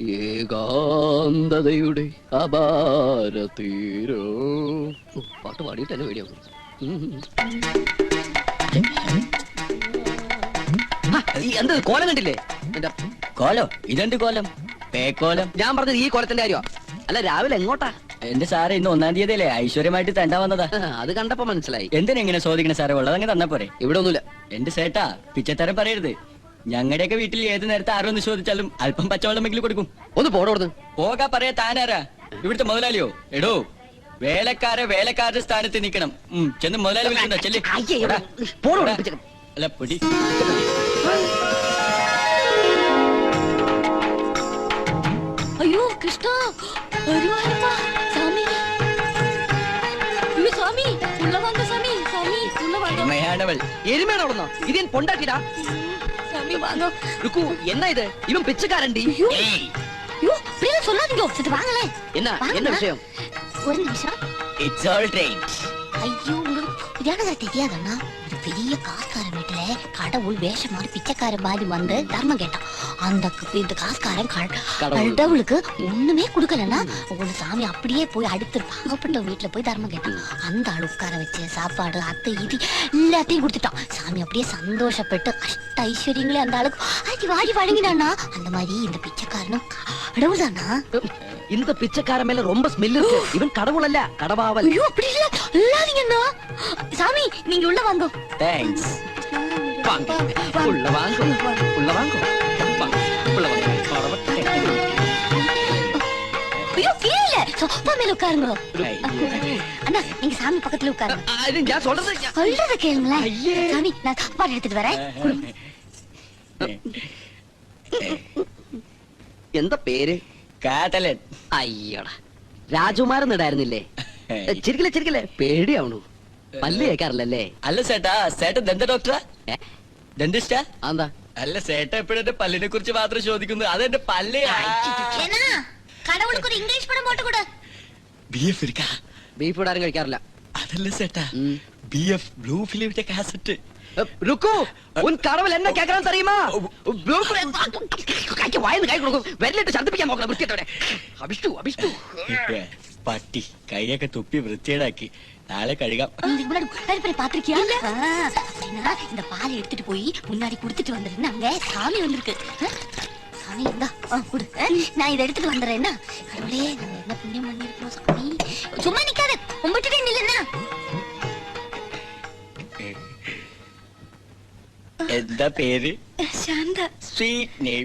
ഏകാന്തതയുടെ അപാരതീരോ. പാട്ട് പാടിയിട്ട് തന്നെ പേടിയാവും. എന്ത് കോലം കണ്ടില്ലേ? കോലോ? ഇതെന്ത് കോലം? പേക്കോലം. ഞാൻ പറഞ്ഞത് ഈ കോലത്തിന്റെ കാര്യമാ. അല്ല, രാവിലെ എങ്ങോട്ടാ? എന്റെ സാറേ, ഇന്ന് 1-ാം തീയതി അല്ലേ? ഐശ്വര്യമായിട്ട് തണ്ടാ വന്നതാ. അത് കണ്ടപ്പോ മനസ്സിലായി. എന്തിനെങ്ങനെ ചോദിക്കണ സാറേ? ഉള്ളതങ്ങ് തന്നാ പോരെ. ഇവിടെ ഒന്നുമില്ല. എന്റെ സേട്ടാ, പിച്ചത്തരം പറയരുത്. ഞങ്ങളുടെയൊക്കെ വീട്ടിൽ ഏത് നേരത്തെ ആരോന്ന് ചോദിച്ചാലും അല്പം പച്ചവെള്ളമെങ്കിലും കൊടുക്കും. ഒന്ന് പോടോടുന്ന്. പോകാ പറയാ താനാരാ? ഇവിടുത്തെ മുതലാളിയോ? എടോ, വേലക്കാരുടെ സ്ഥാനത്ത് നിൽക്കണം. ചെന്ന് മുതലാളി വിളിക്കണ്ടോ? ചെല്ലി. അല്ല, പൊടി. അയ്യോ കൃഷ്ണ, சாமி சாமி உள்ள வாங்க சாமி, சாமி உள்ள வாங்க. എരുമയാണവൾ. എരുമയാണോളന്നോ? ഇത് ഞാൻ പൊണ്ടാട്ടിടാ. சாமி வாங்க. ருக்கு, என்ன இது? இவன் பிச்சைக்காரன்டி. ஐயோ அப்படியே சொல்லாதீங்க. சரி வாங்களே. என்ன விஷயம்? ஒரு நிமிஷம். It's all right. ஐயோ, உங்களுக்கு தெரியாதண்ணா, ஒரு பெரிய காசுக்காரன் வீட்டுல கடவுள் வேஷம் மாதிரி பிச்சைக்காரன் மாதிரி வந்து தர்மம் கேட்டான். இந்த காசுக்காரன் கடவுளுக்கு ஒண்ணுமே கொடுக்கலன்னா உங்க சாமி அப்படியே போய் அடுத்து பாவப்பட்ட வீட்டுல போய் தர்மம் கேட்டான். அந்த ஆள் உட்கார வச்சு சாப்பாடு அத்தை இது எல்லாத்தையும் கொடுத்துட்டான். சாமி அப்படியே சந்தோஷப்பட்டு அஷ்ட ஐஸ்வர்யங்களே அந்த ஆளுக்கு ஆக்கி வாடி வழங்கினான்னா, அந்த மாதிரி இந்த பிச்சைக்காரனும் கடவுள் தானா? இந்த பிச்சைக்காரன் மேல ரொம்ப ஸ்மெல் இருக்கு. இவன் கடவுள் அல்ல, கடவாவல். ஐயோ அப்படி இல்ல, இல்லாதீங்கண்ணா. சாமி நீங்க உள்ள வாங்க. Thanks. வாங்க உள்ள வாங்க, உள்ள வாங்க, உள்ள வாங்க. ஐயோ கீழ சோஃபா மேல உட்காருங்க. அண்ணா நீங்க சாமி பக்கத்துல உட்காருங்க. அது நான் சொல்றத கேளுங்களேன். சாமி நான் சாப்பாடு எடுத்துட்டு வரேன். എന്താ പേര്? കാതലൻ. അയ്യടാ, രാജകുമാരൻ ഇടായിരുന്നില്ലേ? ചിരിക്കല്ലേ, പേടിയാവണു. പല്ല് കേൾക്കാറില്ലല്ലേ? അല്ല സേട്ടാ, സേട്ടൻ ദന്ത ഡോക്ടറാ? ദന്തിസ്റ്റാ? എന്താ? അല്ല സേട്ട എപ്പോഴും എന്റെ പല്ലിനെ കുറിച്ച് മാത്രം ചോദിക്കുന്നു. അതെന്റെ പല്ല്. கடவுளுக்கு ஒரு இங்கிலீஷ் படம் போட்டு கொடு. ബിഎഫ് ഇരിക്കാ. ബീഫ് ഇടാരും കഴിക്കാറില്ല. അതല്ല സേട്ടാ, ബിഎഫ് ബ്ലൂ ഫിലിമിന്റെ കാസറ്റ്. ருக்கு, உன் கடவுள் என்ன கேக்குறான்னு தெரியுமா? വായന്ന് കൈ കൊടുക്കും. വെല്ലിട്ട് ശബ്ദിപ്പിക്കാൻ നോക്കണം വൃത്തിയോടെ. അഭിഷ്ടു പട്ടി കൈയൊക്കെ തുപ്പി വൃത്തിയേടാക്കി. നാളെ കഴുകാം. பாத்திருக்கியா? இந்த பாலை எடுத்துட்டு போய் முன்னாடி குடுத்துட்டு வந்துருந்தாங்க. சாமி வந்திருக்கு. சாமி இந்தா குடு. நான் இதை எடுத்துட்டு வந்துடுறேன். கடவுளே, நம்ம என்ன புண்ணியம் பண்ணிருக்கோம் சாமி. சும்மா நிக்காத, கும்பிட்டுட்டே நில்லுன்னா. എന്താ പേര്? ശാന്ത. Sweet name.